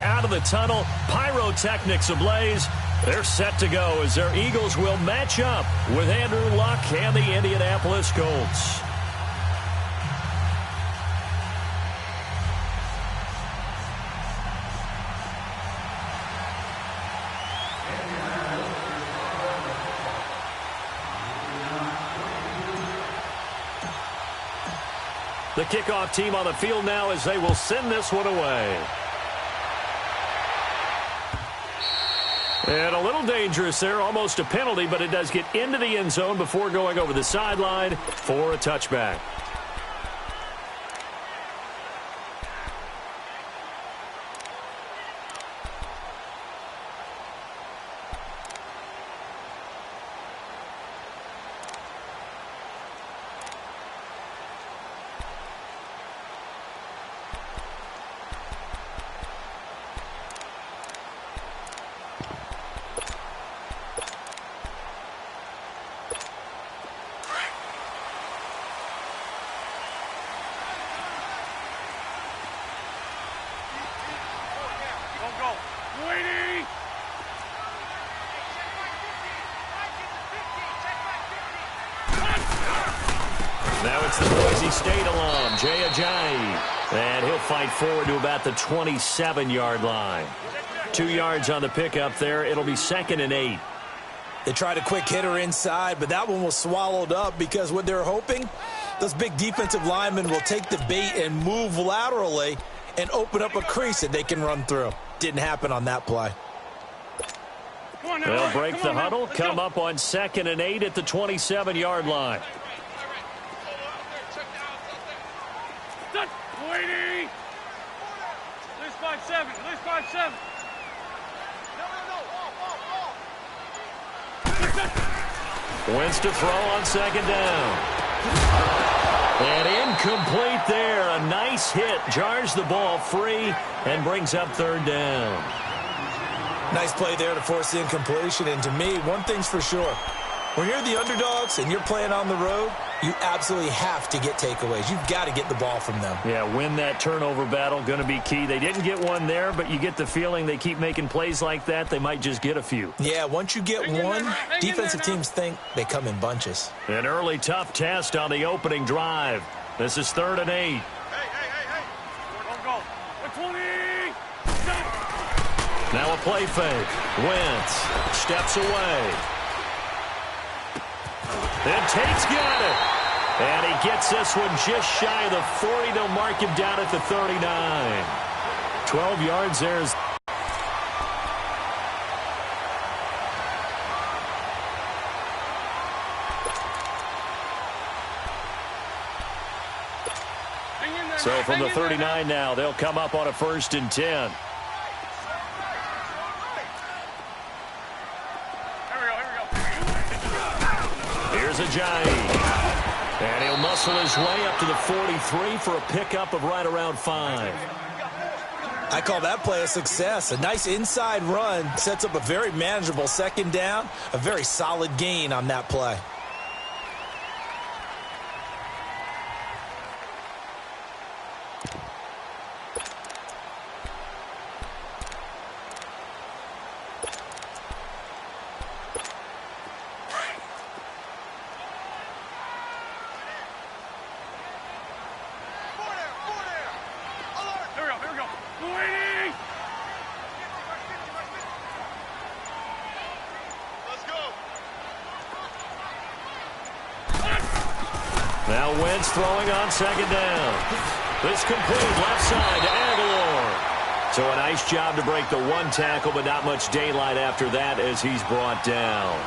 Out of the tunnel, pyrotechnics ablaze. They're set to go as their Eagles will match up with Andrew Luck and the Indianapolis Colts. The kickoff team on the field now as they will send this one away. And a little dangerous there, almost a penalty, but it does get into the end zone before going over the sideline for a touchback. Now it's the Boise State alum, Jay Ajayi. And he'll fight forward to about the 27-yard line. 2 yards on the pickup there. It'll be 2nd and 8. They tried a quick hitter inside, but that one was swallowed up because what they're hoping, those big defensive linemen will take the bait and move laterally and open up a crease that they can run through. Didn't happen on that play. They'll break the huddle, come up on 2nd and 8 at the 27-yard line. At least 5-7. Wentz to throw on 2nd down. And incomplete there. A nice hit. Jars the ball free and brings up 3rd down. Nice play there to force the incompletion. And to me, one thing's for sure. When you're the underdogs and you're playing on the road, you absolutely have to get takeaways. You've got to get the ball from them. Yeah, win that turnover battle, going to be key. They didn't get one there, but you get the feeling they keep making plays like that, they might just get a few. Yeah, once you get one, defensive teams think they come in bunches. An early tough test on the opening drive. This is 3rd and 8. Hey. Don't go. 20. Now a play fake. Wentz steps away. And Tate's got it. And he gets this one just shy of the 40. They'll mark him down at the 39. 12 yards there. So from the 39 now, they'll come up on a 1st and 10. Ajayi. And he'll muscle his way up to the 43 for a pickup of right around 5. I call that play a success. A nice inside run sets up a very manageable 2nd down. A very solid gain on that play. Now Wentz throwing on 2nd down. This complete left side to Aguilar. So a nice job to break the 1 tackle, but not much daylight after that as he's brought down.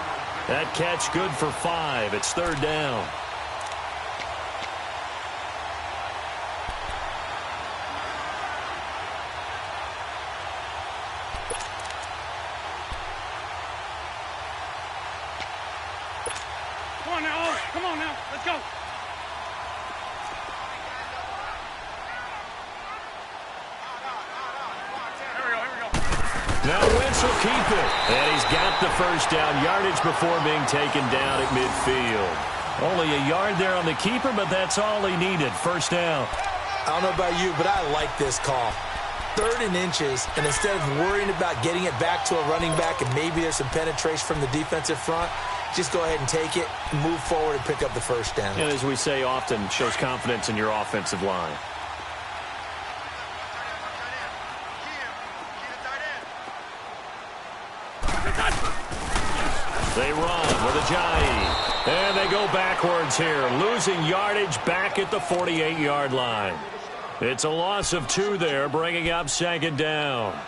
That catch good for 5. It's 3rd down. Come on now. Let's go. Now Wentz will keep it. And he's got the 1st down yardage before being taken down at midfield. Only a yard there on the keeper, but that's all he needed. 1st down. I don't know about you, but I like this call. 3rd and inches, and instead of worrying about getting it back to a running back and maybe there's some penetration from the defensive front, just go ahead and take it, move forward, and pick up the first down. And as we say often, shows confidence in your offensive line. They run with Ajayi. And they go backwards here, losing yardage back at the 48-yard line. It's a loss of 2 there, bringing up 2nd down.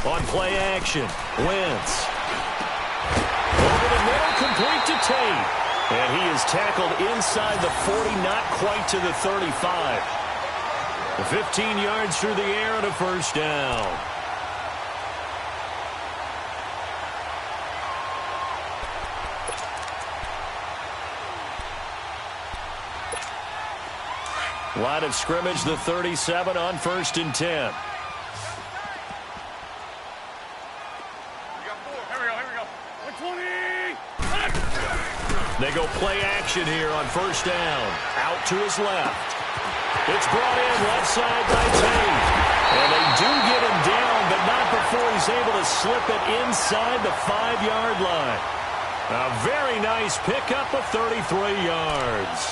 On play action, Wentz. Over the middle, complete to Tate. And he is tackled inside the 40, not quite to the 35. 15 yards through the air and a first down. Line of scrimmage, the 37 on 1st and 10. They go play action here on 1st down. Out to his left. It's brought in left side by Tate. And they do get him down, but not before he's able to slip it inside the 5-yard line. A very nice pickup of 33 yards.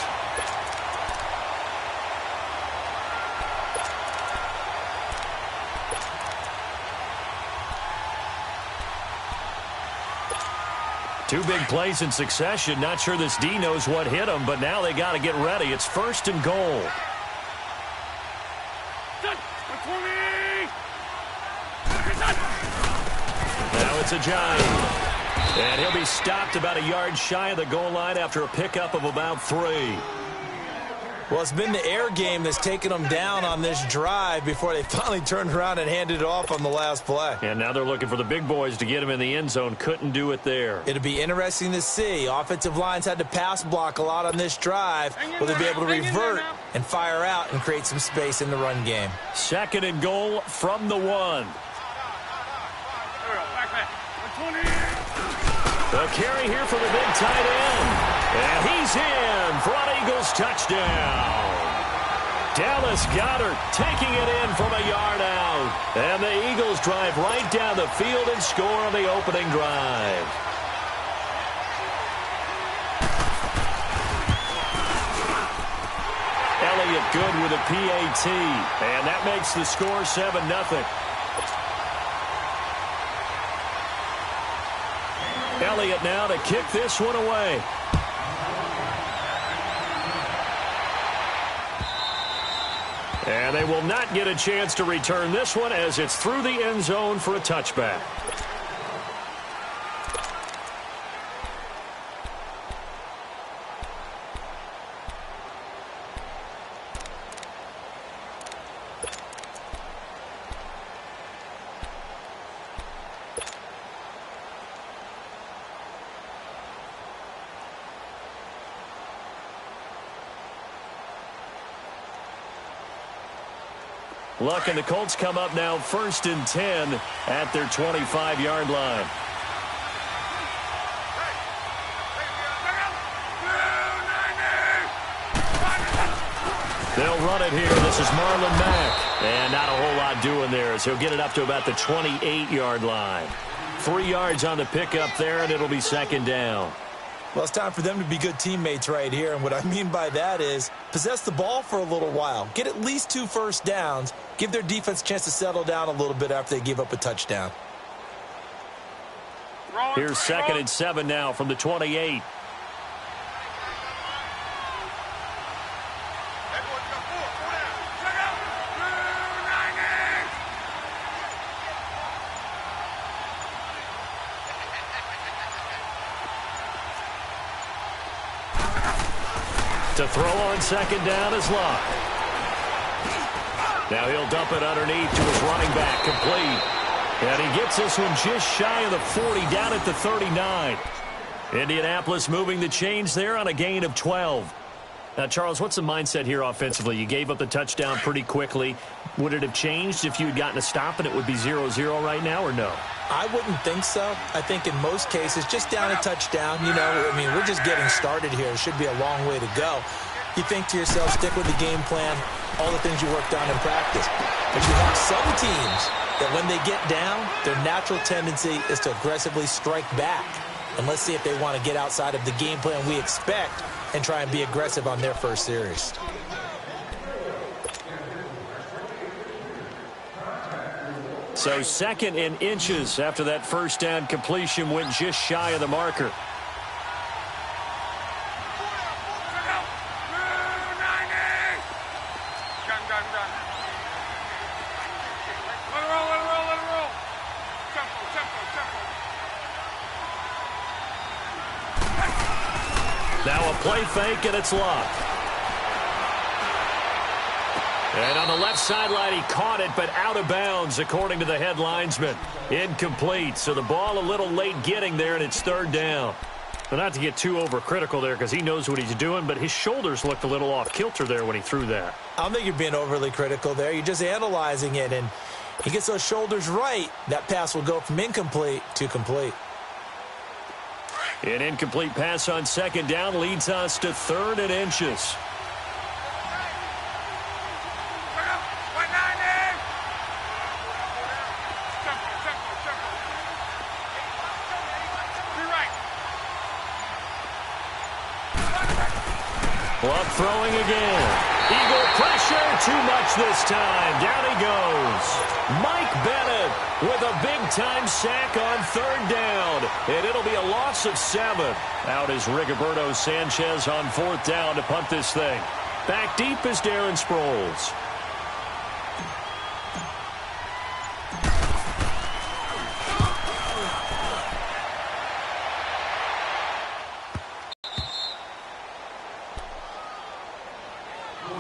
Two big plays in succession. Not sure this D knows what hit him, but now they got to get ready. It's 1st and goal. Now it's Ajayi. And he'll be stopped about a yard shy of the goal line after a pickup of about 3. Well, it's been the air game that's taken them down on this drive before they finally turned around and handed it off on the last play. And now they're looking for the big boys to get him in the end zone. Couldn't do it there. It'll be interesting to see. Offensive lines had to pass block a lot on this drive. Will they be able to revert and fire out and create some space in the run game? 2nd and goal from the 1. The carry here for the big tight end. And he's in for an Eagles touchdown. Dallas Goedert taking it in from a yard out. And the Eagles drive right down the field and score on the opening drive. Elliott good with a PAT. And that makes the score 7-0. Elliott now to kick this one away. And they will not get a chance to return this one as it's through the end zone for a touchback. Luck and the Colts come up now 1st and 10 at their 25-yard line. They'll run it here. This is Marlon Mack. And not a whole lot doing there as he'll get it up to about the 28-yard line. 3 yards on the pickup there, and it'll be 2nd down. Well, it's time for them to be good teammates right here. And what I mean by that is possess the ball for a little while. Get at least 2 first downs. Give their defense a chance to settle down a little bit after they give up a touchdown. Here's 2nd and 7 now from the 28. To throw on 2nd down is Luck. Now he'll dump it underneath to his running back, complete. And he gets this one just shy of the 40, down at the 39. Indianapolis moving the chains there on a gain of 12. Now, Charles, what's the mindset here offensively? You gave up the touchdown pretty quickly. Would it have changed if you had gotten a stop and it would be 0-0 right now, or no? I wouldn't think so. I think in most cases, just down a touchdown, you know, I mean, we're just getting started here. It should be a long way to go. You think to yourself, stick with the game plan, all the things you worked on in practice. But you have some teams that when they get down, their natural tendency is to aggressively strike back. And let's see if they want to get outside of the game plan we expect and try and be aggressive on their first series. So 2nd and inches after that first down completion went just shy of the marker. Now a play fake, and it's locked. And on the left sideline, he caught it, but out of bounds, according to the head linesman. Incomplete, so the ball a little late getting there, and it's 3rd down. But not to get too overcritical there, because he knows what he's doing, but his shoulders looked a little off kilter there when he threw that. I don't think you're being overly critical there. You're just analyzing it, and he gets those shoulders right. That pass will go from incomplete to complete. An incomplete pass on 2nd down leads us to 3rd and inches. Club throwing again. Eagle pressure, too much this time. Down he goes. Mike Bennett with a big-time sack on 3rd down. And it'll be a loss of 7. Out is Rigoberto Sanchez on 4th down to punt this thing. Back deep is Darren Sproles.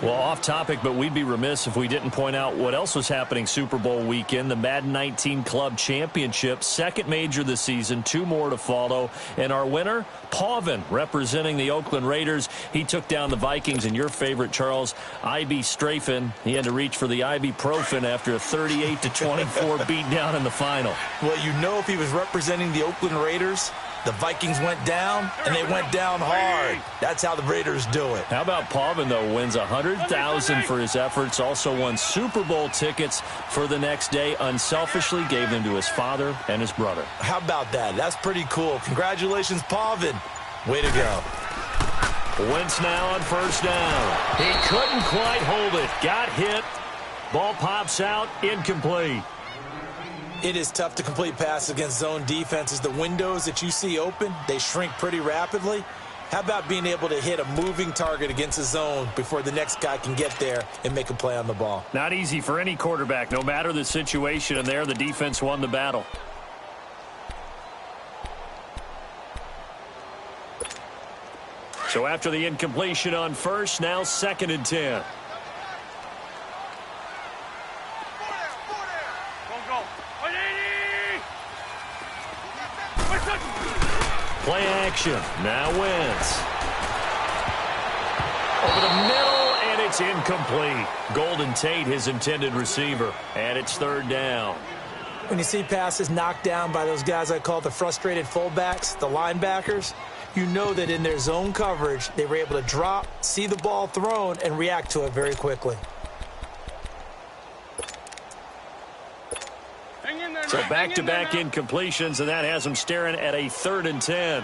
Well, off topic, but we'd be remiss if we didn't point out what else was happening Super Bowl weekend. The Madden 19 Club Championship, 2nd major this season, 2 more to follow. And our winner, Pauvin, representing the Oakland Raiders. He took down the Vikings, and your favorite, Charles, IB Strafen. He had to reach for the ibuprofen after a 38-24 beatdown in the final. Well, you know, if he was representing the Oakland Raiders, the Vikings went down, and they went down hard. That's how the Raiders do it. How about Pauvin, though, wins $100,000 for his efforts, also won Super Bowl tickets for the next day, unselfishly gave them to his father and his brother. How about that? That's pretty cool. Congratulations, Pauvin. Way to go. Wentz now on 1st down. He couldn't quite hold it. Got hit. Ball pops out. Incomplete. It is tough to complete passes against zone defenses. The windows that you see open, they shrink pretty rapidly. How about being able to hit a moving target against a zone before the next guy can get there and make a play on the ball? Not easy for any quarterback, no matter the situation, and there the defense won the battle. So after the incompletion on 1st, now 2nd and 10. Play action. Now Wentz. Over the middle, and it's incomplete. Golden Tate, his intended receiver. And it's 3rd down. When you see passes knocked down by those guys I call the frustrated fullbacks, the linebackers, you know that in their zone coverage, they were able to drop, see the ball thrown, and react to it very quickly. So back-to-back incompletions, and that has them staring at a 3rd and 10.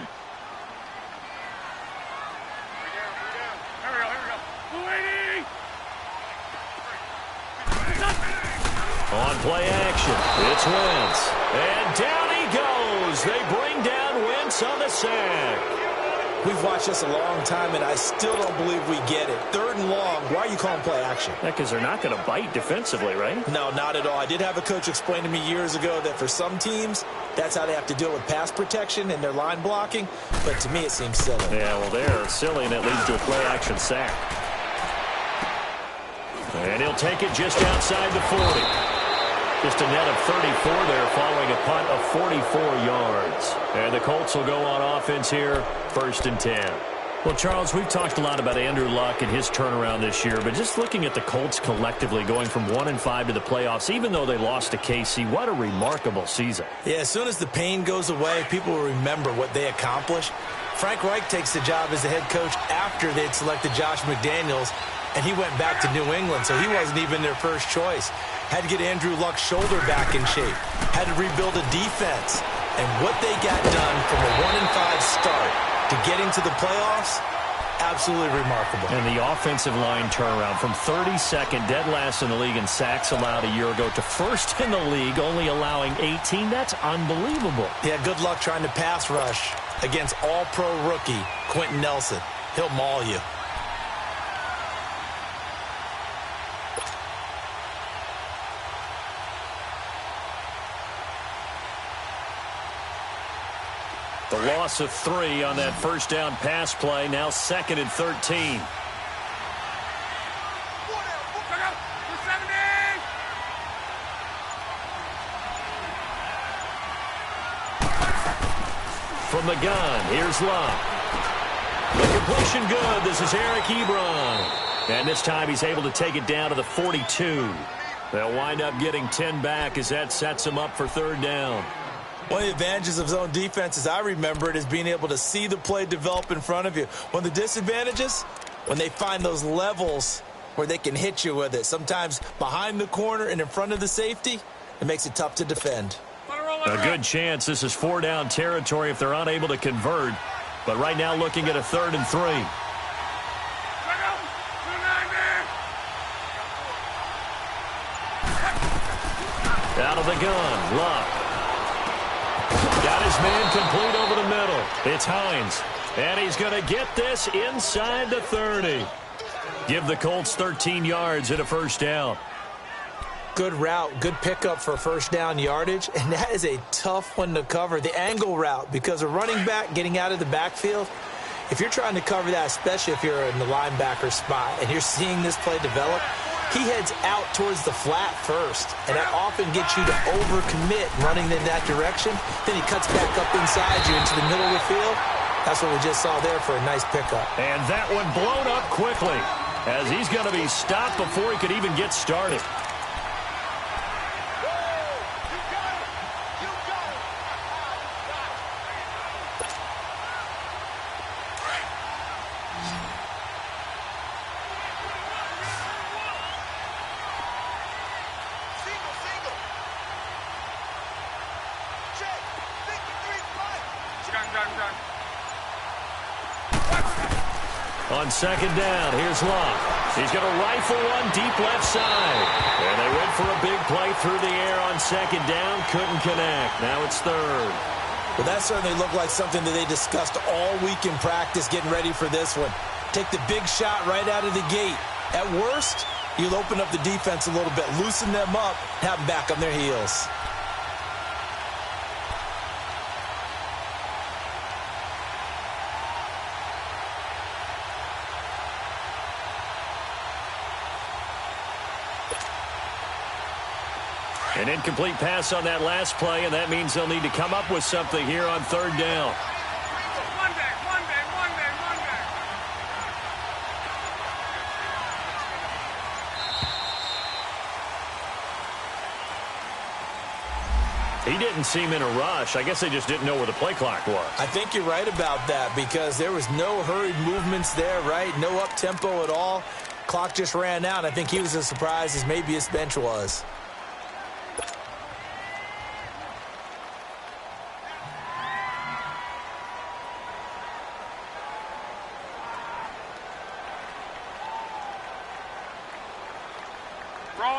On play action, it's Wentz. And down he goes. They bring down Wentz on the sack. We've watched this a long time, and I still don't believe we get it. 3rd and long. Why are you calling play action? Yeah, because they're not going to bite defensively, right? No, not at all. I did have a coach explain to me years ago that for some teams, that's how they have to deal with pass protection and their line blocking. But to me, it seems silly. Yeah, well, they're silly, and it leads to a play action sack. And he'll take it just outside the 40. Just a net of 34 there following a punt of 44 yards. And the Colts will go on offense here, 1st and 10. Well, Charles, we've talked a lot about Andrew Luck and his turnaround this year, but just looking at the Colts collectively going from 1-5 to the playoffs, even though they lost to KC, what a remarkable season. Yeah, as soon as the pain goes away, people will remember what they accomplished. Frank Reich takes the job as the head coach after they'd selected Josh McDaniels, and he went back to New England, so he wasn't even their first choice. Had to get Andrew Luck's shoulder back in shape. Had to rebuild a defense. And what they got done from a 1-5 start to getting to the playoffs, absolutely remarkable. And the offensive line turnaround from 32nd, dead last in the league in sacks allowed a year ago, to 1st in the league, only allowing 18. That's unbelievable. Yeah, good luck trying to pass rush against all-pro rookie Quentin Nelson. He'll maul you. The loss of 3 on that first down pass play, now 2nd and 13. From the gun, here's Luck. The completion good. This is Eric Ebron. And this time he's able to take it down to the 42. They'll wind up getting 10 back as that sets him up for 3rd down. One of the advantages of zone defense, as I remember it, is being able to see the play develop in front of you. One of the disadvantages, when they find those levels where they can hit you with it, sometimes behind the corner and in front of the safety, it makes it tough to defend. A good chance this is 4-down territory if they're unable to convert. But right now looking at a 3rd and 3. Out of the gun, Luck. Got his man complete over the middle. It's Hines. And he's going to get this inside the 30. Give the Colts 13 yards and a 1st down. Good route, good pickup for 1st down yardage, and that is a tough one to cover. The angle route, because a running back getting out of the backfield, if you're trying to cover that, especially if you're in the linebacker spot and you're seeing this play develop, he heads out towards the flat first, and that often gets you to overcommit running in that direction. Then he cuts back up inside you into the middle of the field. That's what we just saw there for a nice pickup. And that one blown up quickly as he's going to be stopped before he could even get started. On 2nd down, here's Luck. He's going to rifle one deep left side. And they went for a big play through the air on 2nd down. Couldn't connect. Now it's 3rd. Well, that certainly looked like something that they discussed all week in practice, getting ready for this one. Take the big shot right out of the gate. At worst, you'll open up the defense a little bit, loosen them up, have them back on their heels. An incomplete pass on that last play, and that means they'll need to come up with something here on 3rd down. He didn't seem in a rush. I guess they just didn't know where the play clock was. I think you're right about that because there was no hurried movements there, right? No up-tempo at all. Clock just ran out. I think he was as surprised as maybe his bench was.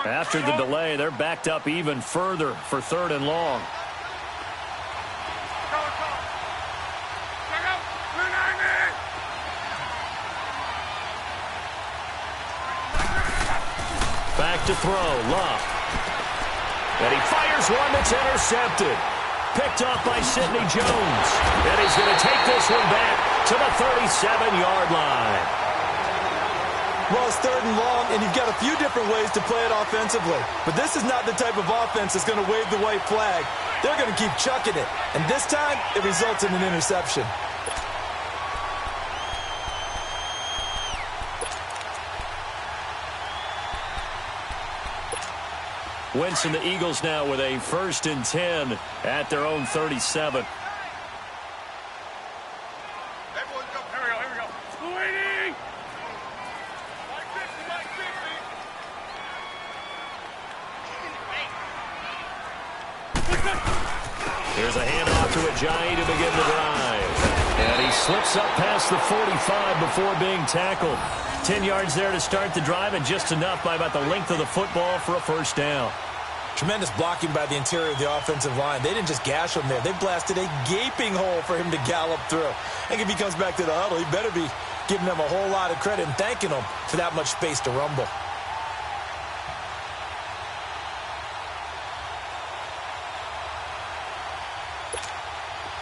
After the delay, they're backed up even further for 3rd and long. Back to throw, Luck. And he fires one that's intercepted. Picked off by Sidney Jones. And he's going to take this one back to the 37-yard line. Well, it's 3rd and long, and you've got a few different ways to play it offensively. But this is not the type of offense that's going to wave the white flag. They're going to keep chucking it. And this time, it results in an interception. Wentz and the Eagles now with a 1st and 10 at their own 37. Here's a handoff to Ajayi to begin the drive. And he slips up past the 45 before being tackled. 10 yards there to start the drive, and just enough by about the length of the football for a 1st down. Tremendous blocking by the interior of the offensive line. They didn't just gash him there. They blasted a gaping hole for him to gallop through. I think if he comes back to the huddle, he better be giving them a whole lot of credit and thanking them for that much space to rumble.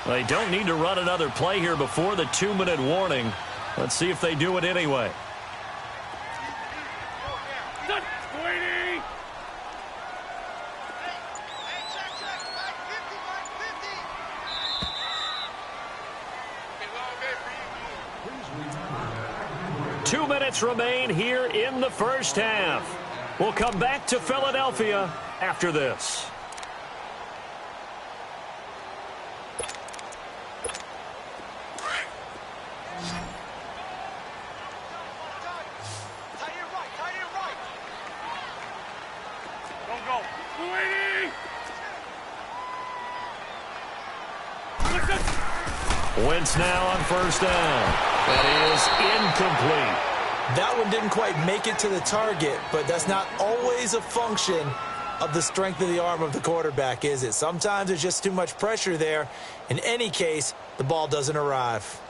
They don't need to run another play here before the 2-minute warning. Let's see if they do it anyway. Two minutes remain here in the 1st half. We'll come back to Philadelphia after this. Wentz now on 1st down. That is incomplete. That one didn't quite make it to the target, but that's not always a function of the strength of the arm of the quarterback, is it? Sometimes there's just too much pressure there. In any case, the ball doesn't arrive.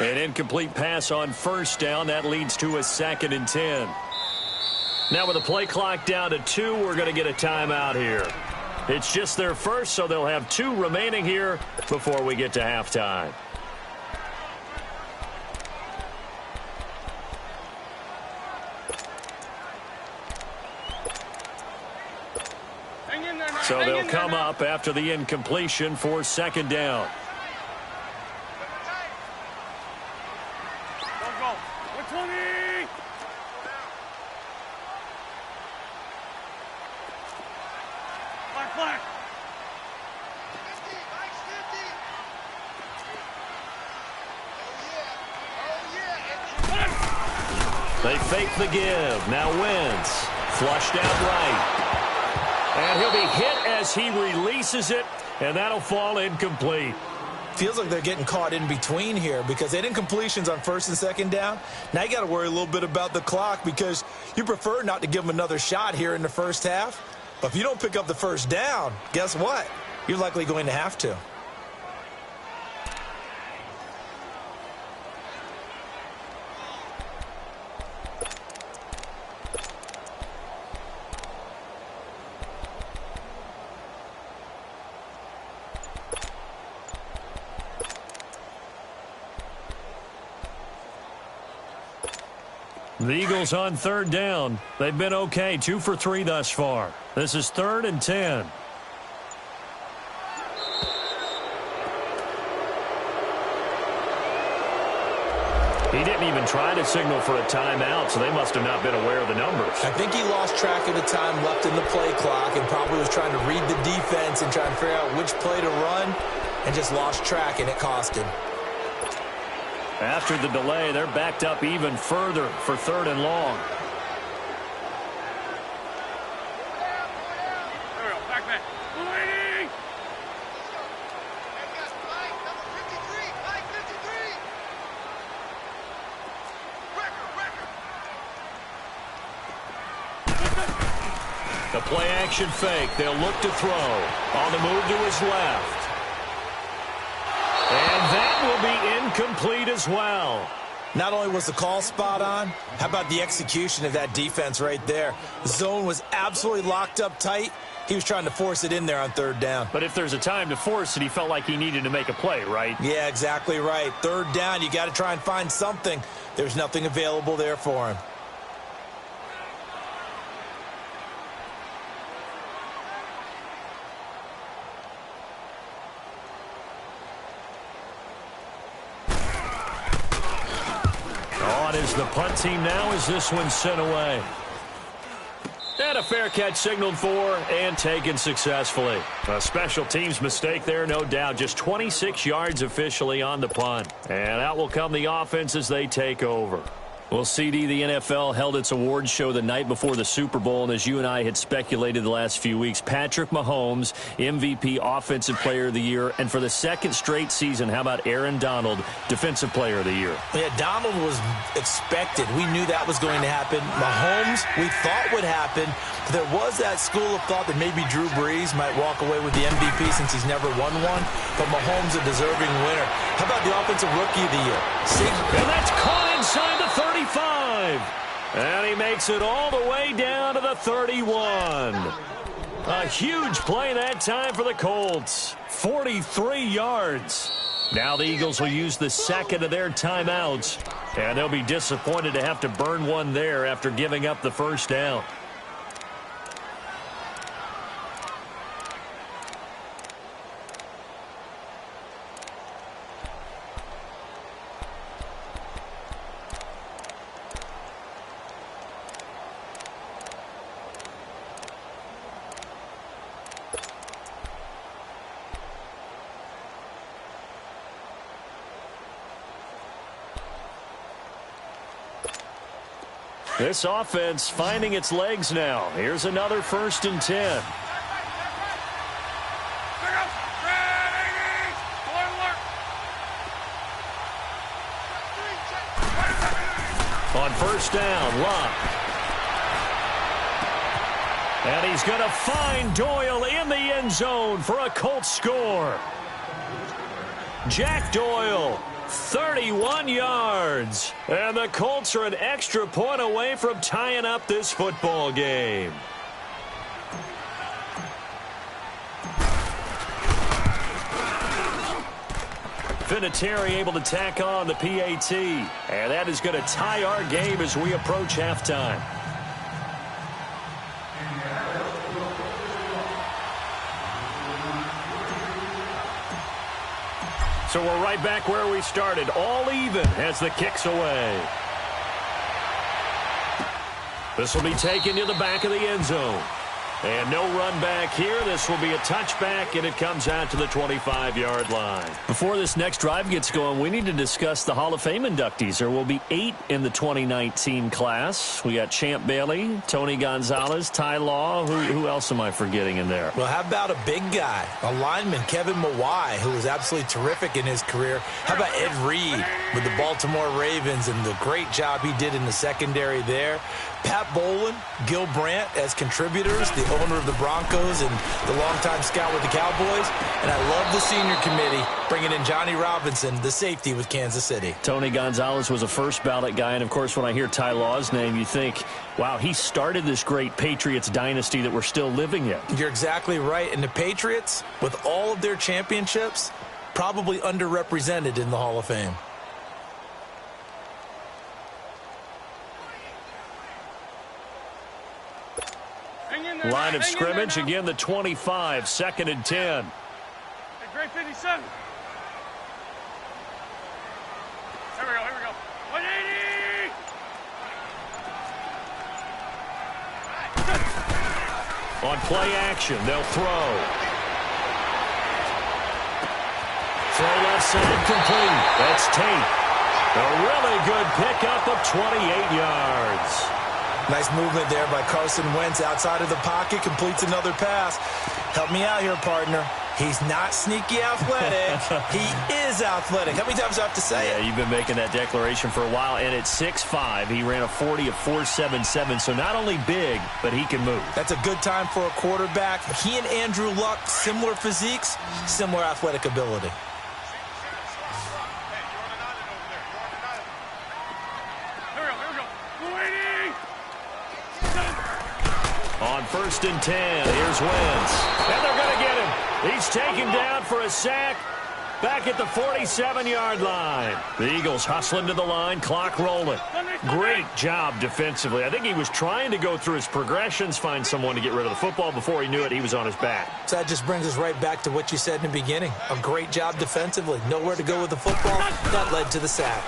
An incomplete pass on 1st down. That leads to a 2nd and 10. Now with the play clock down to 2, we're going to get a timeout here. It's just their first, so they'll have 2 remaining here before we get to halftime. So they'll come up after the incompletion for 2nd down. They fake the give. Now Wentz. Flushed out right. And he'll be hit as he releases it, and that'll fall incomplete. Feels like they're getting caught in between here because they had incompletions on 1st and 2nd down. Now you got to worry a little bit about the clock because you prefer not to give them another shot here in the 1st half. But if you don't pick up the 1st down, guess what? You're likely going to have to. The Eagles on 3rd down. They've been okay, 2 for 3 thus far. This is 3rd and 10. He didn't even try to signal for a timeout, so they must have not been aware of the numbers. I think he lost track of the time left in the play clock and probably was trying to read the defense and try and figure out which play to run and just lost track, and it cost him. After the delay, they're backed up even further for 3rd and long. The play-action fake. They'll look to throw. On the move to his left. And that will be incomplete as well. Not only was the call spot on, how about the execution of that defense right there? The zone was absolutely locked up tight. He was trying to force it in there on third down. But if there's a time to force it, he felt like he needed to make a play, right? Yeah, exactly right. Third down, you got to try and find something. There's nothing available there for him. On is the punt team now as this one's sent away. And a fair catch signaled for and taken successfully. A special teams mistake there, no doubt. Just 26 yards officially on the punt. And out will come the offense as they take over. Well, CD, the NFL held its awards show the night before the Super Bowl, and as you and I had speculated the last few weeks, Patrick Mahomes, MVP Offensive Player of the Year, and for the second straight season, how about Aaron Donald, Defensive Player of the Year? Yeah, Donald was expected. We knew that was going to happen. Mahomes, we thought would happen. There was that school of thought that maybe Drew Brees might walk away with the MVP since he's never won one, but Mahomes a deserving winner. How about the Offensive Rookie of the Year? And that's caught inside the 35. And he makes it all the way down to the 31. A huge play that time for the Colts. 43 yards. Now the Eagles will use the second of their timeouts. And they'll be disappointed to have to burn one there after giving up the first down. This offense finding its legs now. Here's another 1st and 10. On first down, Locke. And he's going to find Doyle in the end zone for a Colts score. Jack Doyle, 31 yards. And the Colts are an extra point away from tying up this football game. Vinatieri able to tack on the PAT. And that is going to tie our game as we approach halftime. So we're right back where we started. All even as the kick's away. This will be taken to the back of the end zone. And no run back here. This will be a touchback, and it comes out to the 25-yard line. Before this next drive gets going, we need to discuss the Hall of Fame inductees. There will be 8 in the 2019 class. We got Champ Bailey, Tony Gonzalez, Ty Law. Who else am I forgetting in there? Well, how about a big guy, a lineman, Kevin Mawai, who was absolutely terrific in his career. How about Ed Reed with the Baltimore Ravens and the great job he did in the secondary there. Pat Bowlen, Gil Brandt as contributors, the owner of the Broncos and the longtime scout with the Cowboys. And I love the senior committee bringing in Johnny Robinson, the safety with Kansas City. Tony Gonzalez was a first ballot guy. And, of course, when I hear Ty Law's name, you think, wow, he started this great Patriots dynasty that we're still living in. You're exactly right. And the Patriots, with all of their championships, probably underrepresented in the Hall of Fame. Line of scrimmage, again the 25, 2nd and 10. Hey, grade 57. Here we go. 180. On play action, they'll throw. Throw left side complete. That's Tate. A really good pickup of 28 yards. Nice movement there by Carson Wentz outside of the pocket, completes another pass. Help me out here, partner. He's not sneaky athletic. He is athletic. How many times do I have to say it? Yeah, you've been making that declaration for a while. And at 6'5", he ran a 40 of 4.77. So not only big, but he can move. That's a good time for a quarterback. He and Andrew Luck, similar physiques, similar athletic ability. On 1st and 10, here's Wentz. And they're going to get him. He's taken down for a sack back at the 47-yard line. The Eagles hustling to the line, clock rolling. Great job defensively. I think he was trying to go through his progressions, find someone to get rid of the football. Before he knew it, he was on his back. So that just brings us right back to what you said in the beginning. A great job defensively. Nowhere to go with the football. That led to the sack.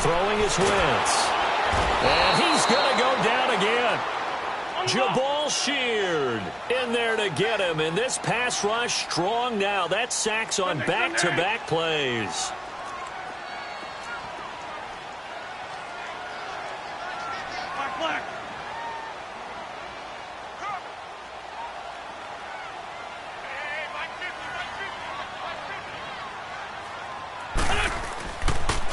Throwing is Wentz. And he's going to go down again. Jabal Sheard in there to get him. And this pass rush strong now. That sacks on back-to-back plays.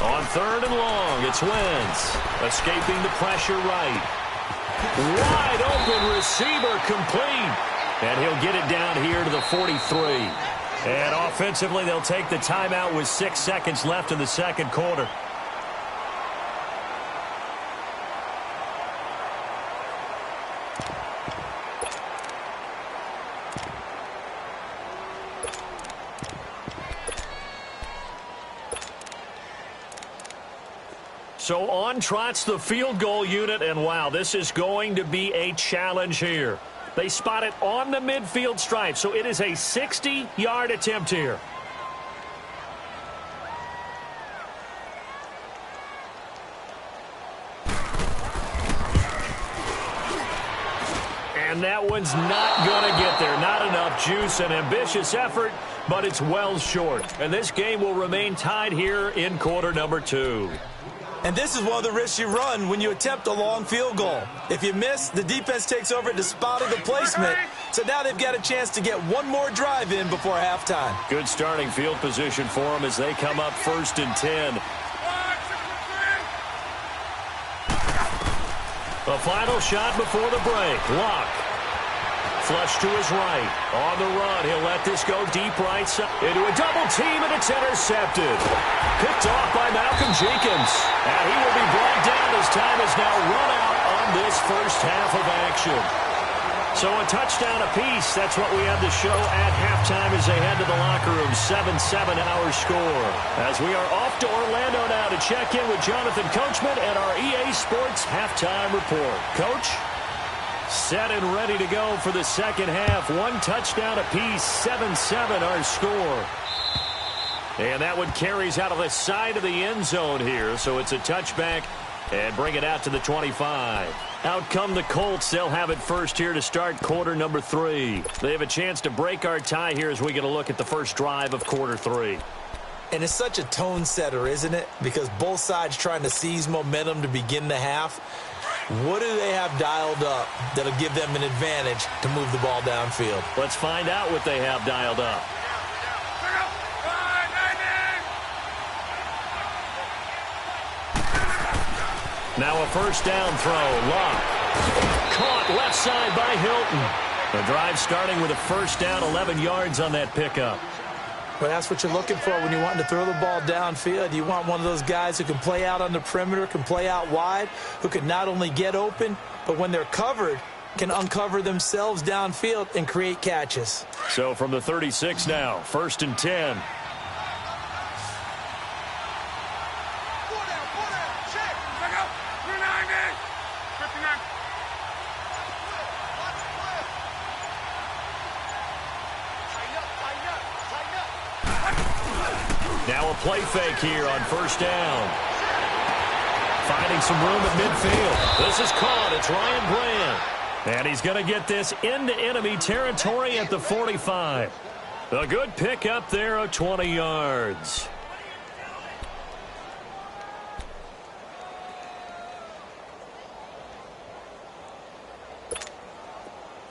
On 3rd and long, it's Wentz. Escaping the pressure right. Wide open receiver complete. And he'll get it down here to the 43. And offensively, they'll take the timeout with 6 seconds left in the second quarter. So on trots the field goal unit, and wow, this is going to be a challenge here. They spot it on the midfield stripe, so it is a 60-yard attempt here. And that one's not going to get there. Not enough juice. An ambitious effort, but it's well short. And this game will remain tied here in quarter number 2. And this is one of the risks you run when you attempt a long field goal. If you miss, the defense takes over at the spot of the placement. So now they've got a chance to get one more drive in before halftime. Good starting field position for them as they come up 1st and 10. The final shot before the break. Luck. Flush to his right. On the run, he'll let this go deep right side. Into a double team, and it's intercepted. Picked off by Malcolm Jenkins. And he will be brought down as time is now run out on this first half of action. So a touchdown apiece. That's what we have to show at halftime as they head to the locker room. 7-7 our score. As we are off to Orlando now to check in with Jonathan Coachman and our EA Sports halftime report. Coach? Set and ready to go for the second half. One touchdown apiece, 7-7 our score. And that one carries out of the side of the end zone here. So it's a touchback and bring it out to the 25. Out come the Colts. They'll have it first here to start quarter number 3. They have a chance to break our tie here as we get a look at the first drive of quarter 3. And it's such a tone setter, isn't it? Because both sides trying to seize momentum to begin the half. What do they have dialed up that'll give them an advantage to move the ball downfield? Let's find out what they have dialed up. Now a first down throw. Luck. Caught left side by Hilton. The drive starting with a first down, 11 yards on that pickup. Well, that's what you're looking for when you're wanting to throw the ball downfield. You want one of those guys who can play out on the perimeter, can play out wide, who can not only get open, but when they're covered, can uncover themselves downfield and create catches. So from the 36 now, 1st and 10. Now a play fake here on first down. Finding some room at midfield. This is caught. It's Ryan Bland. And he's going to get this into enemy territory at the 45. A good pick up there of 20 yards.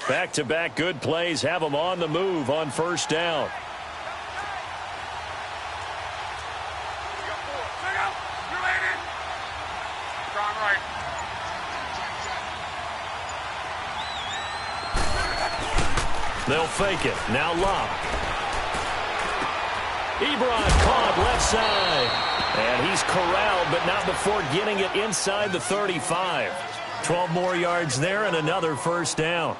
Back-to-back good plays have them on the move on first down. They'll fake it. Now Locke. Ebron caught left side. And he's corralled, but not before getting it inside the 35. 12 more yards there and another first down.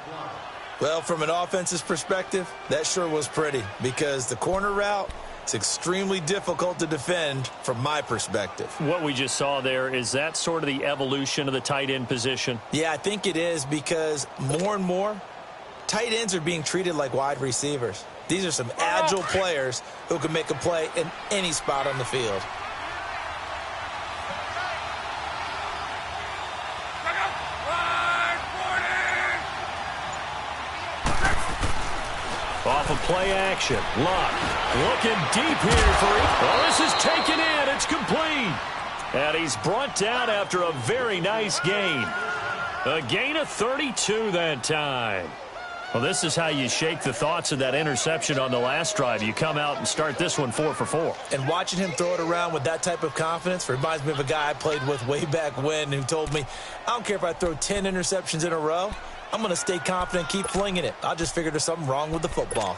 Well, from an offensive perspective, that sure was pretty because the corner route is extremely difficult to defend from my perspective. What we just saw there, is that sort of the evolution of the tight end position? Yeah, I think it is because more and more, tight ends are being treated like wide receivers. These are some agile players who can make a play in any spot on the field. Off of play action. Locke looking deep here for it. Oh, this is taken in. It's complete. And he's brought down after a very nice gain. A gain of 32 that time. Well, this is how you shake the thoughts of that interception on the last drive. You come out and start this one 4 for 4. And watching him throw it around with that type of confidence reminds me of a guy I played with way back when who told me, I don't care if I throw 10 interceptions in a row, I'm going to stay confident and keep flinging it. I just figured there's something wrong with the football.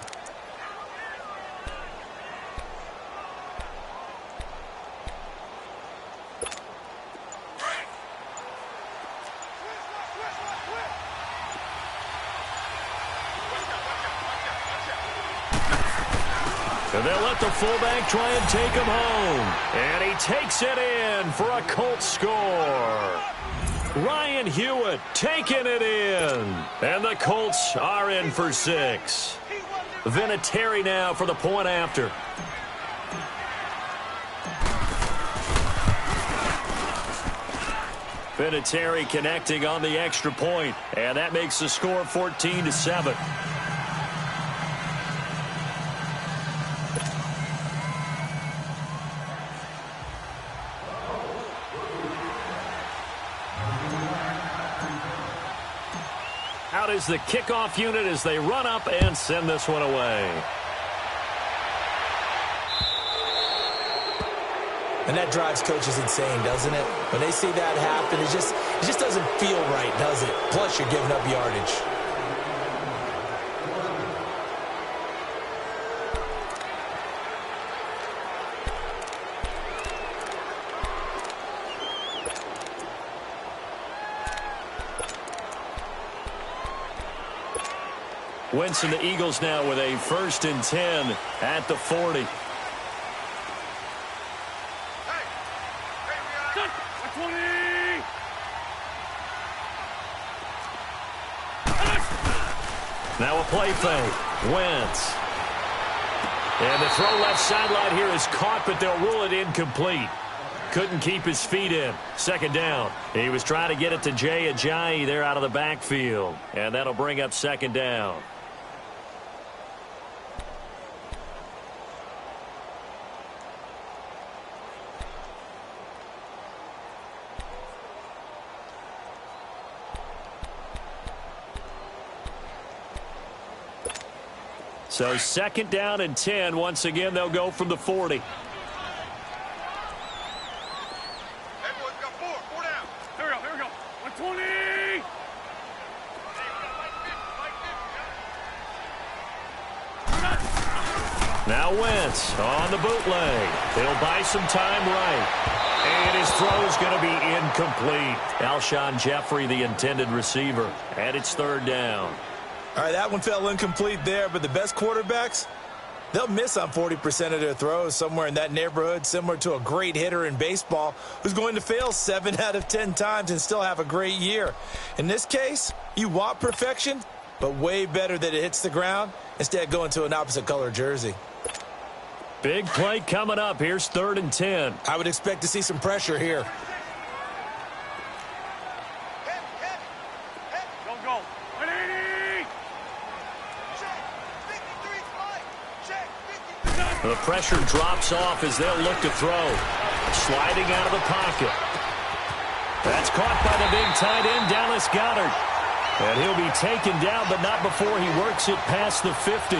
And they'll let the fullback try and take him home. And he takes it in for a Colts score. Ryan Hewitt taking it in. And the Colts are in for 6. Vinatieri now for the point after. Vinatieri connecting on the extra point. And that makes the score 14-7. Out is the kickoff unit as they run up and send this one away. And that drives coaches insane, doesn't it? When they see that happen, it just doesn't feel right, does it? Plus, you're giving up yardage. Wentz and the Eagles now with a 1st and 10 at the 40. Now a play fake. Wentz. And the throw left sideline here is caught, but they'll rule it incomplete. Couldn't keep his feet in. 2nd down. He was trying to get it to Jay Ajayi there out of the backfield. And that'll bring up 2nd down. So 2nd down and 10. Once again, they'll go from the 40. Now Wentz on the bootleg. He'll buy some time right. And his throw is going to be incomplete. Alshon Jeffrey, the intended receiver. And it's 3rd down. All right, that one fell incomplete there, but the best quarterbacks, they'll miss on 40% of their throws, somewhere in that neighborhood, similar to a great hitter in baseball who's going to fail 7 out of 10 times and still have a great year. In this case, you want perfection, but way better that it hits the ground instead of going to an opposite color jersey. Big play coming up. Here's 3rd and 10. I would expect to see some pressure here. The pressure drops off as they'll look to throw. Sliding out of the pocket. That's caught by the big tight end, Dallas Goedert. And he'll be taken down, but not before he works it past the 50.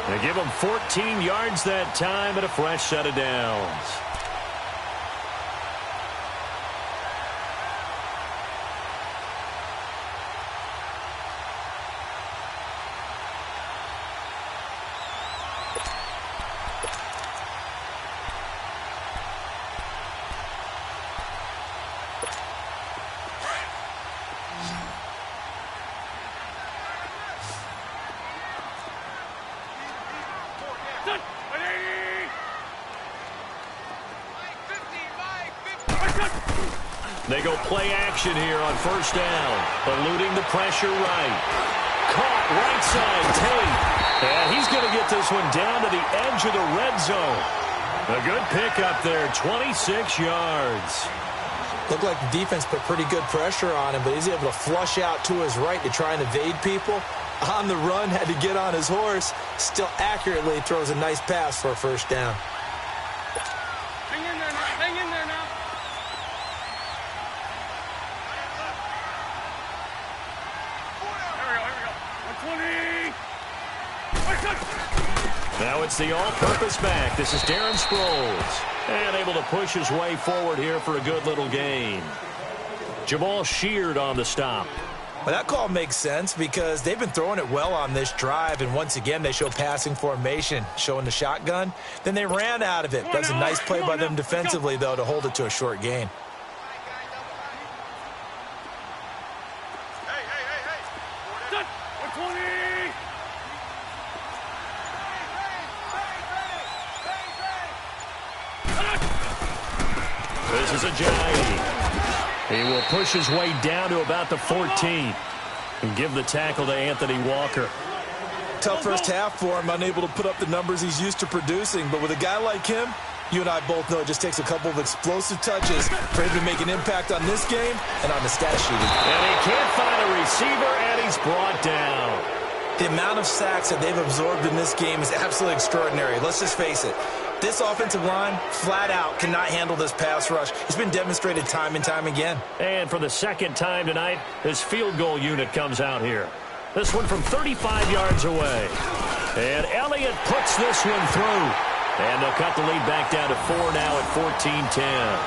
They give him 14 yards that time and a fresh set of downs. They go play action here on first down, eluding the pressure right. Caught right side, Tate. And he's going to get this one down to the edge of the red zone. A good pickup there, 26 yards. Looked like the defense put pretty good pressure on him, but he's able to flush out to his right to try and evade people. On the run, had to get on his horse. Still accurately throws a nice pass for a first down. Hang in there now. Hang in there now. Here we go. 120. Now it's the all-purpose back. This is Darren Sproles. And able to push his way forward here for a good little gain. Jamal Sheard on the stop. Well, that call makes sense because they've been throwing it well on this drive, and once again they show passing formation, showing the shotgun. Then they ran out of it. That's a nice play by them defensively, though, to hold it to a short gain. Done. 120. This is Ajayi. He will push his way down to about the 14 and give the tackle to Anthony Walker. Tough first half for him, unable to put up the numbers he's used to producing. But with a guy like him, you and I both know it just takes a couple of explosive touches for him to make an impact on this game and on the stat sheet. And he can't find a receiver, and he's brought down. The amount of sacks that they've absorbed in this game is absolutely extraordinary. Let's just face it. This offensive line, flat out, cannot handle this pass rush. It's been demonstrated time and time again. And for the second time tonight, his field goal unit comes out here. This one from 35 yards away. And Elliott puts this one through. And they'll cut the lead back down to 4 now at 14-10.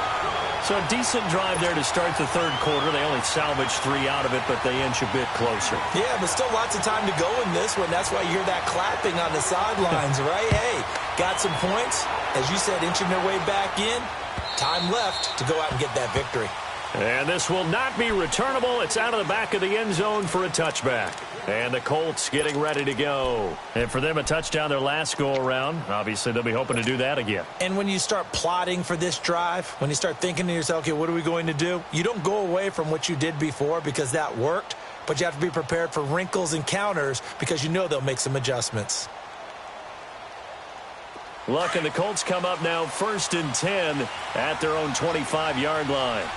So a decent drive there to start the third quarter. They only salvaged 3 out of it, but they inch a bit closer. Yeah, but still lots of time to go in this one. That's why you hear that clapping on the sidelines, right? Hey, got some points. As you said, inching their way back in. Time left to go out and get that victory. And this will not be returnable. It's out of the back of the end zone for a touchback. And the Colts getting ready to go. And for them, a touchdown their last go-around. Obviously, they'll be hoping to do that again. And when you start plotting for this drive, when you start thinking to yourself, okay, what are we going to do? You don't go away from what you did before because that worked, but you have to be prepared for wrinkles and counters because you know they'll make some adjustments. Luck and the Colts come up now 1st and 10 at their own 25-yard line.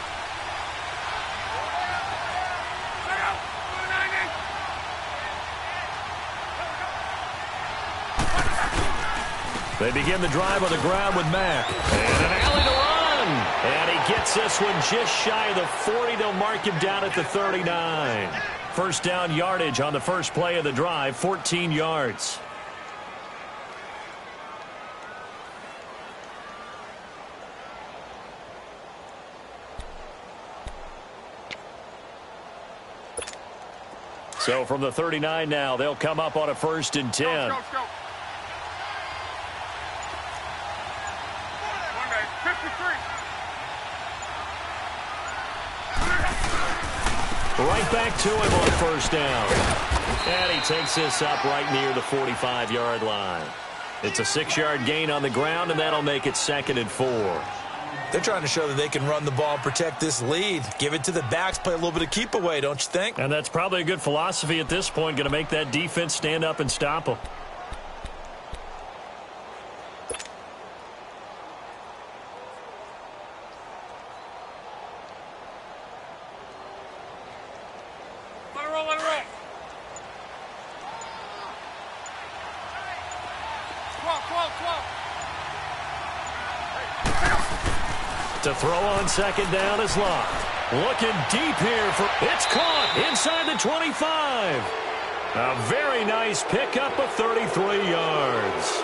They begin the drive on the ground with Mack. And an alley to run. And he gets this one just shy of the 40. They'll mark him down at the 39. First down yardage on the first play of the drive, 14 yards. So from the 39 now, they'll come up on a 1st and 10. Go. Right back to him on first down. And he takes this up right near the 45-yard line. It's a 6-yard gain on the ground, and that'll make it 2nd and 4. They're trying to show that they can run the ball and protect this lead. Give it to the backs, play a little bit of keep away, don't you think? And that's probably a good philosophy at this point, going to make that defense stand up and stop them. Let it roll. To throw on second down is Locke. Looking deep here for it's caught inside the 25. A very nice pickup of 33 yards.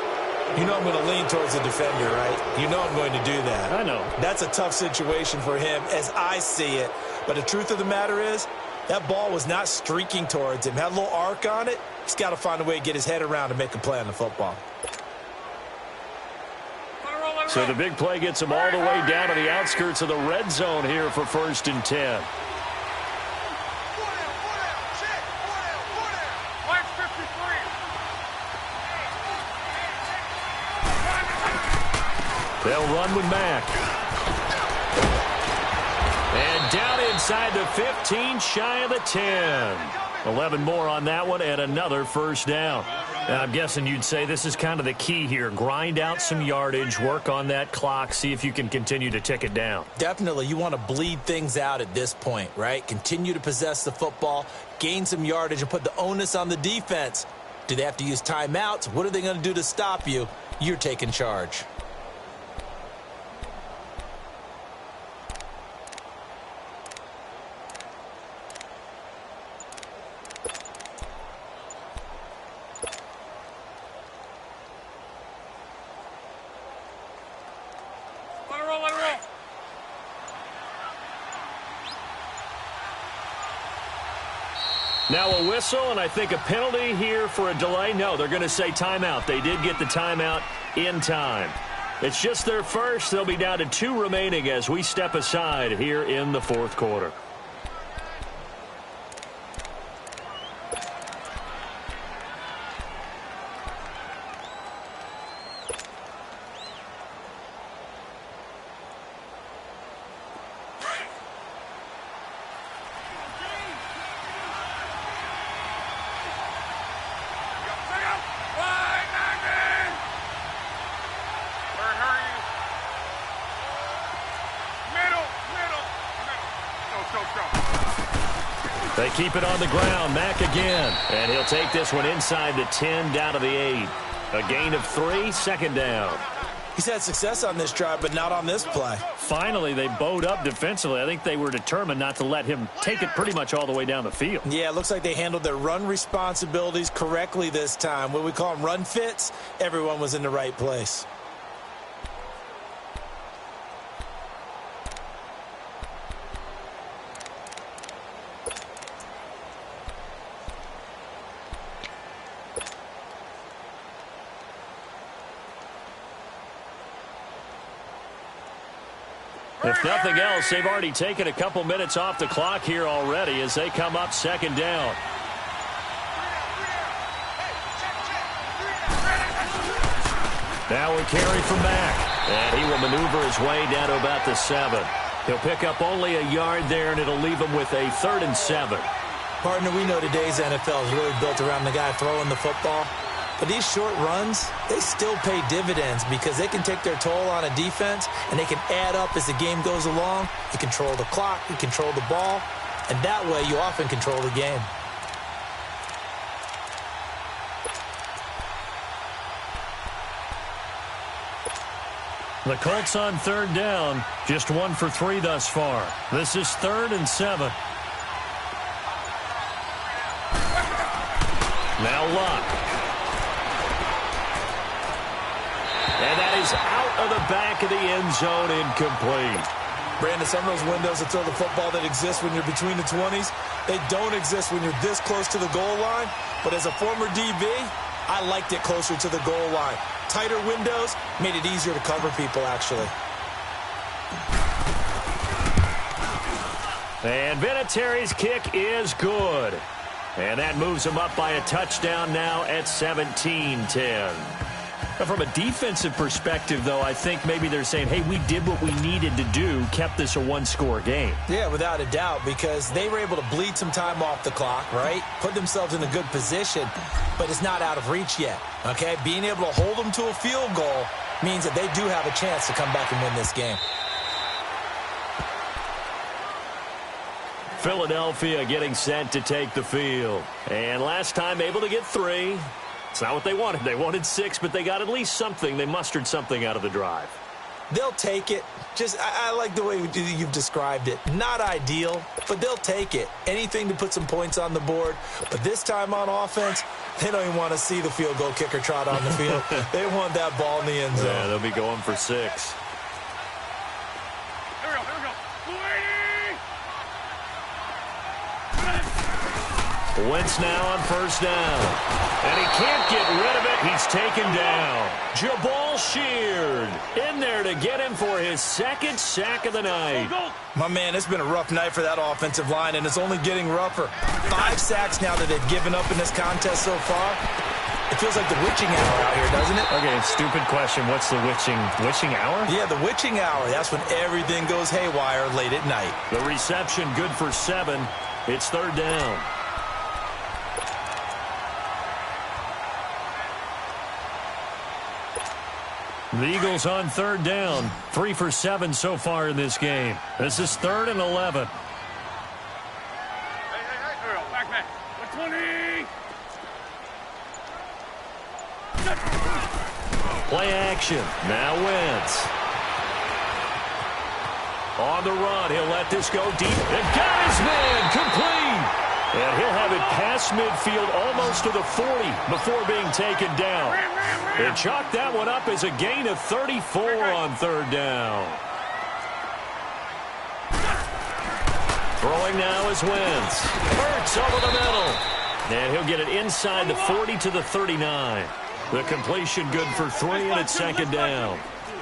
You know I'm going to lean towards the defender, right? You know I'm going to do that. I know. That's a tough situation for him as I see it. But the truth of the matter is, that ball was not streaking towards him. Had a little arc on it. He's got to find a way to get his head around and make a play on the football. So the big play gets him all the way down to the outskirts of the red zone here for 1st and 10. They'll run with Mack. And down inside the 15, shy of the 10. 11 more on that one and another first down. And I'm guessing you'd say this is kind of the key here. Grind out some yardage, work on that clock, see if you can continue to tick it down. Definitely. You want to bleed things out at this point, right? Continue to possess the football, gain some yardage, and put the onus on the defense. Do they have to use timeouts? What are they going to do to stop you? You're taking charge. Now a whistle, and I think a penalty here for a delay. No, they're going to say timeout. They did get the timeout in time. It's just their first. They'll be down to 2 remaining as we step aside here in the 4th quarter. They keep it on the ground. Mack again. And he'll take this one inside the 10 down to the 8. A gain of 3, 2nd down. He's had success on this drive, but not on this play. Finally, they bowed up defensively. I think they were determined not to let him take it pretty much all the way down the field. Yeah, it looks like they handled their run responsibilities correctly this time. What we call them run fits, everyone was in the right place. If nothing else, they've already taken a couple minutes off the clock here already as they come up 2nd down. Now a carry from Mack. And he will maneuver his way down to about the 7. He'll pick up only a yard there, and it'll leave him with a 3rd and 7. Partner, we know today's NFL is really built around the guy throwing the football. But these short runs, they still pay dividends because they can take their toll on a defense and they can add up as the game goes along. You control the clock, you control the ball, and that way you often control the game. The Colts on 3rd down, just 1 for 3 thus far. This is 3rd and 7. Now Luck. And that is out of the back of the end zone, incomplete. Brandon, some of those windows to throw the football that exist when you're between the 20s, they don't exist when you're this close to the goal line. But as a former DB, I liked it closer to the goal line. Tighter windows made it easier to cover people, actually. And Vinatieri's kick is good. And that moves him up by a touchdown now at 17-10. From a defensive perspective, though, I think maybe they're saying, hey, we did what we needed to do, kept this a one-score game. Yeah, without a doubt, because they were able to bleed some time off the clock, right? Put themselves in a good position, but it's not out of reach yet, okay? Being able to hold them to a field goal means that they do have a chance to come back and win this game. Philadelphia getting set to take the field. And last time able to get 3. It's not what they wanted. They wanted 6, but they got at least something. They mustered something out of the drive. They'll take it. I like the way you've described it. Not ideal, but they'll take it. Anything to put some points on the board. But this time on offense, they don't even want to see the field goal kicker trot on the field. They want that ball in the end zone. Yeah, they'll be going for 6. Here we go. Wentz now on first down. And he can't get rid of it. He's taken down. Jabal Sheard in there to get him for his second sack of the night. My man, it's been a rough night for that offensive line, and it's only getting rougher. 5 sacks now that they've given up in this contest so far. It feels like the witching hour out here, doesn't it? Okay, stupid question. What's the witching hour? Yeah, the witching hour. That's when everything goes haywire late at night. The reception good for 7. It's third down. The Eagles on third down. 3 for 7 so far in this game. This is 3rd and 11. Hey. Here we go. Back. 20. Play action. Now Wentz. On the run. He'll let this go deep. And got his man. Complete. And he'll have it past midfield almost to the 40 before being taken down. And chalk that one up as a gain of 34 on third down. Throwing now is Wentz. Hurts over the middle. And he'll get it inside the 40 to the 39. The completion good for 3, and it's second down.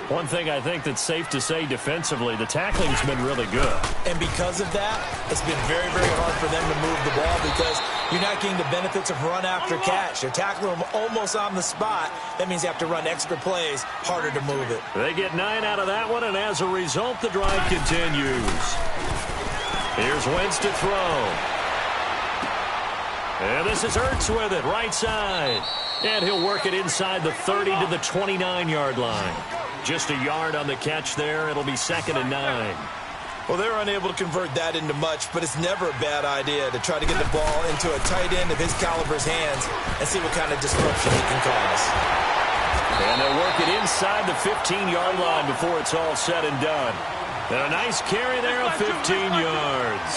One thing I think that's safe to say defensively, the tackling's been really good. And because of that, it's been very, very hard for them to move the ball because you're not getting the benefits of run after catch. They're tackling them almost on the spot. That means you have to run extra plays, harder to move it. They get 9 out of that one, and as a result, the drive continues. Here's Wentz to throw. And this is Ertz with it, right side. And he'll work it inside the 30 to the 29-yard line. Just a yard on the catch there. It'll be 2nd and 9. Well, they were unable to convert that into much, but it's never a bad idea to try to get the ball into a tight end of his caliber's hands and see what kind of disruption he can cause. And they'll work it inside the 15-yard line before it's all said and done. And a nice carry there of 15 yards.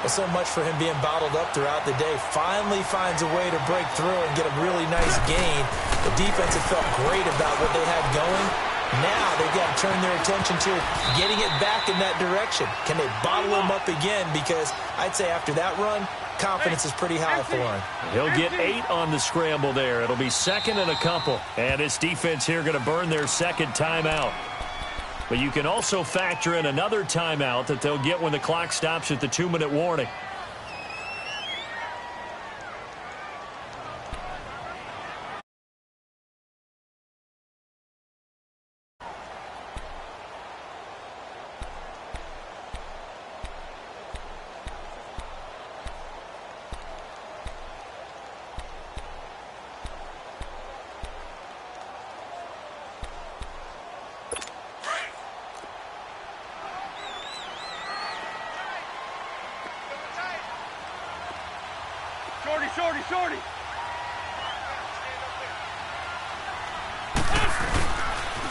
Well, so much for him being bottled up throughout the day. Finally finds a way to break through and get a really nice gain. The defense had felt great about what they had going. Now they've got to turn their attention to getting it back in that direction. Can they bottle him up again? Because I'd say after that run, confidence is pretty high for him. He'll get 8 on the scramble there. It'll be 2nd and a couple. And this defense here going to burn their second timeout. But you can also factor in another timeout that they'll get when the clock stops at the 2-minute warning. Shorty.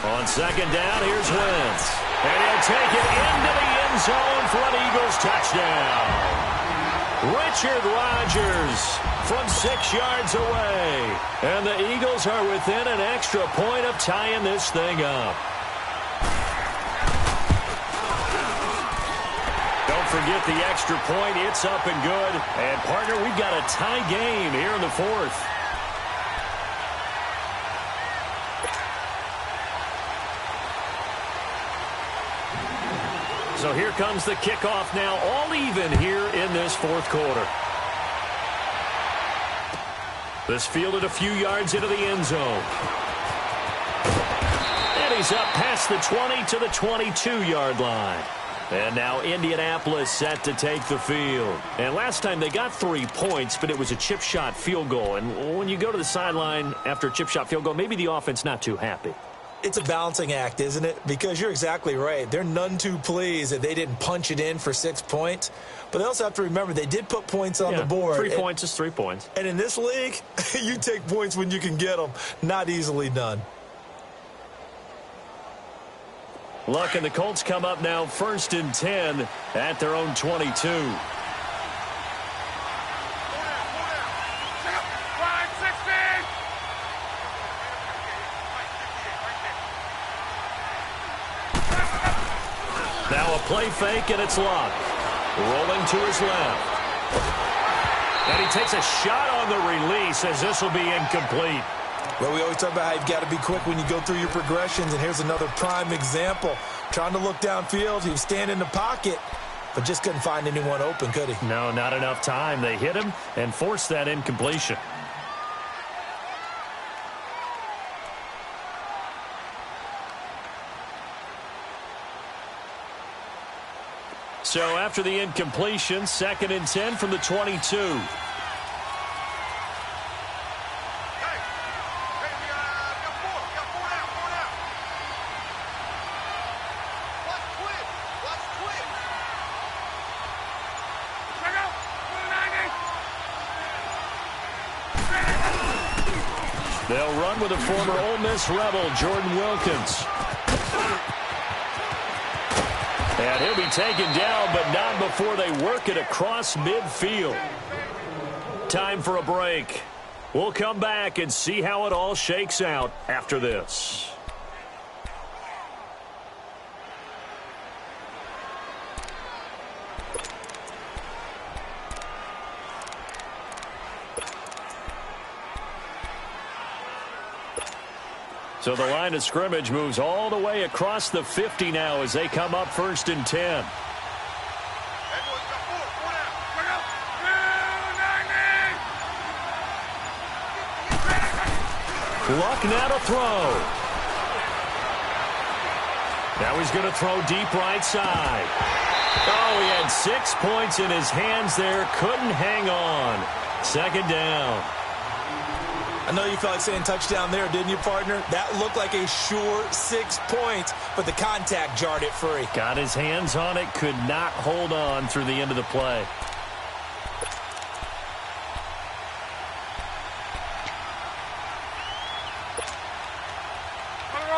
On second down, here's Wentz. And he'll take it into the end zone for an Eagles touchdown. Richard Rodgers from 6 yards away. And the Eagles are within an extra point of tying this thing up. Forget the extra point. It's up and good. And, partner, we've got a tie game here in the 4th. So here comes the kickoff now, all even here in this 4th quarter. This fielded a few yards into the end zone. And he's up past the 20 to the 22-yard line. And now Indianapolis set to take the field. And last time they got 3 points, but it was a chip shot field goal. And when you go to the sideline after a chip shot field goal, maybe the offense not too happy. It's a balancing act, isn't it? Because you're exactly right. They're none too pleased that they didn't punch it in for 6 points. But they also have to remember they did put points on the board. 3 points is 3 points. And in this league, you take points when you can get them. Not easily done. Look, and the Colts come up now 1st and 10 at their own 22. Now a play fake, and it's Luck. Rolling to his left. And he takes a shot on the release as this will be incomplete. Well, we always talk about how you've got to be quick when you go through your progressions, and here's another prime example. Trying to look downfield, he was standing in the pocket, but just couldn't find anyone open, could he? No, not enough time. They hit him and forced that incompletion. So after the incompletion, 2nd and 10 from the 22. They'll run with a former Ole Miss Rebel, Jordan Wilkins. And he'll be taken down, but not before they work it across midfield. Time for a break. We'll come back and see how it all shakes out after this. So the line of scrimmage moves all the way across the 50 now as they come up 1st and 10. Luck now to throw. Now he's going to throw deep right side. Oh, he had 6 points in his hands there. Couldn't hang on. 2nd down. I know you felt like saying touchdown there, didn't you, partner? That looked like a sure 6 points, but the contact jarred it free. Got his hands on it, could not hold on through the end of the play.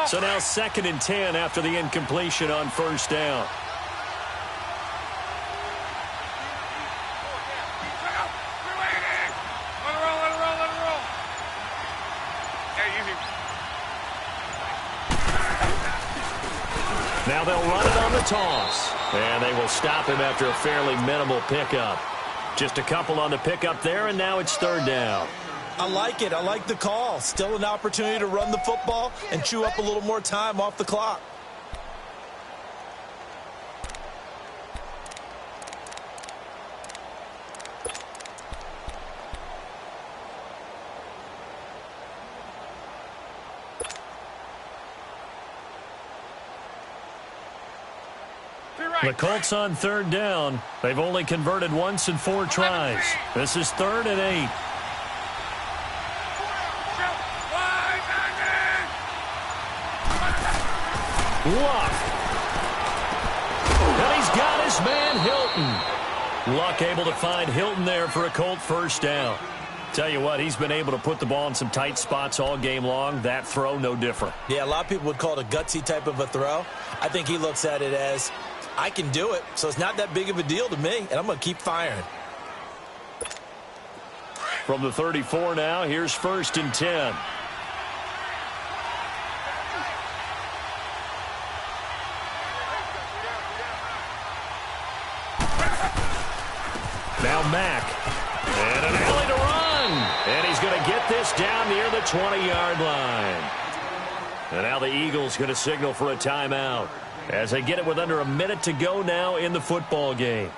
So now 2nd and 10 after the incompletion on 1st down. Now they'll run it on the toss. And they will stop him after a fairly minimal pickup. Just a couple on the pickup there, and now it's 3rd down. I like it. I like the call. Still an opportunity to run the football and chew up a little more time off the clock. The Colts on 3rd down. They've only converted once in 4 tries. This is 3rd and 8. Luck. And he's got his man Hilton. Luck able to find Hilton there for a Colt 1st down. Tell you what, he's been able to put the ball in some tight spots all game long. That throw, no different. Yeah, a lot of people would call it a gutsy type of a throw. I think he looks at it as, I can do it, so it's not that big of a deal to me, and I'm going to keep firing. From the 34 now, here's 1st and 10. Now Mack. And an alley to run. And he's going to get this down near the 20-yard line. And now the Eagles going to signal for a timeout as they get it with under a minute to go now in the football game.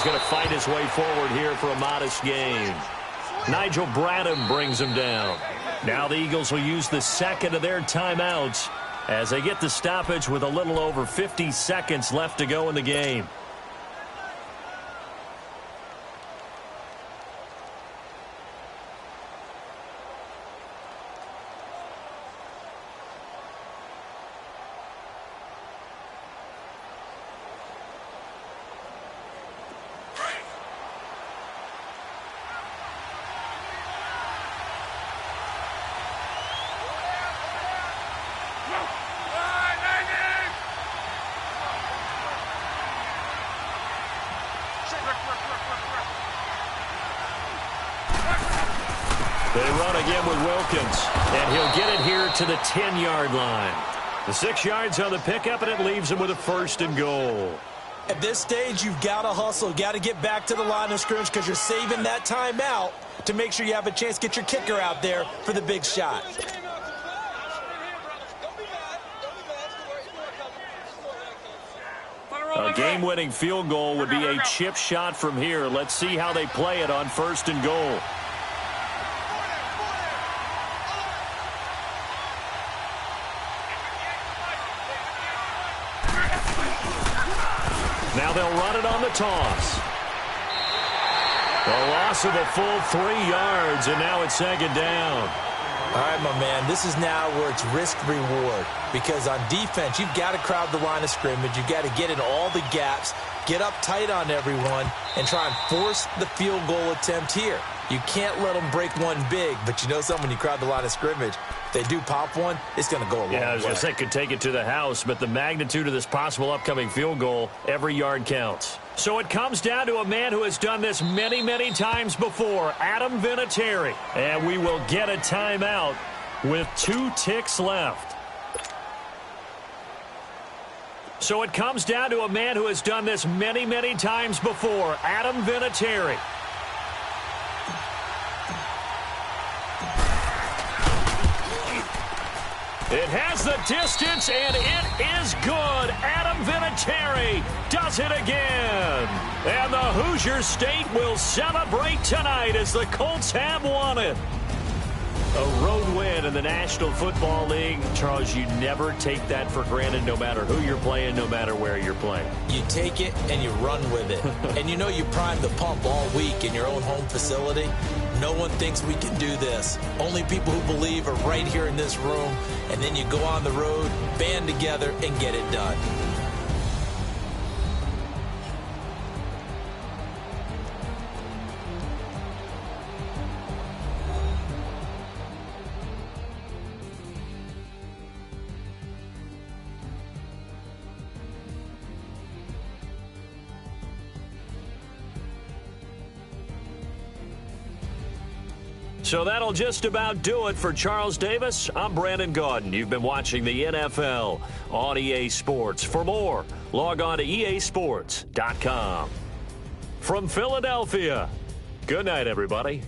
going to fight his way forward here for a modest gain. Nigel Bradham brings him down. Now the Eagles will use the second of their timeouts as they get the stoppage with a little over 50 seconds left to go in the game. They run again with Wilkins, and he'll get it here to the 10-yard line. The 6 yards on the pickup, and it leaves him with a 1st and goal. At this stage, you've got to hustle, got to get back to the line of scrimmage because you're saving that timeout to make sure you have a chance to get your kicker out there for the big shot. A game-winning field goal would be a chip shot from here. Let's see how they play it on 1st and goal. Now they'll run it on the toss. A loss of a full 3 yards, and now it's 2nd down. All right, my man, this is now where it's risk-reward because on defense, you've got to crowd the line of scrimmage. You've got to get in all the gaps, get up tight on everyone, and try and force the field goal attempt here. You can't let them break one big, but you know something, when you crowd the line of scrimmage, if they do pop one, it's going to go a long way. Yeah, I was going to say could take it to the house, but the magnitude of this possible upcoming field goal, every yard counts. So it comes down to a man who has done this many, many times before, Adam Vinatieri. And we will get a timeout with 2 ticks left. So it comes down to a man who has done this many, many times before, Adam Vinatieri. It has the distance, and it is good. Adam Vinatieri does it again. And the Hoosier State will celebrate tonight as the Colts have won it. A road win in the National Football League. Charles, you never take that for granted, no matter who you're playing, no matter where you're playing. You take it and you run with it. And you know you primed the pump all week in your own home facility. No one thinks we can do this. Only people who believe are right here in this room. And then you go on the road, band together, and get it done. So that'll just about do it for Charles Davis. I'm Brandon Gaudin. You've been watching the NFL on EA Sports. For more, log on to easports.com. From Philadelphia, good night, everybody.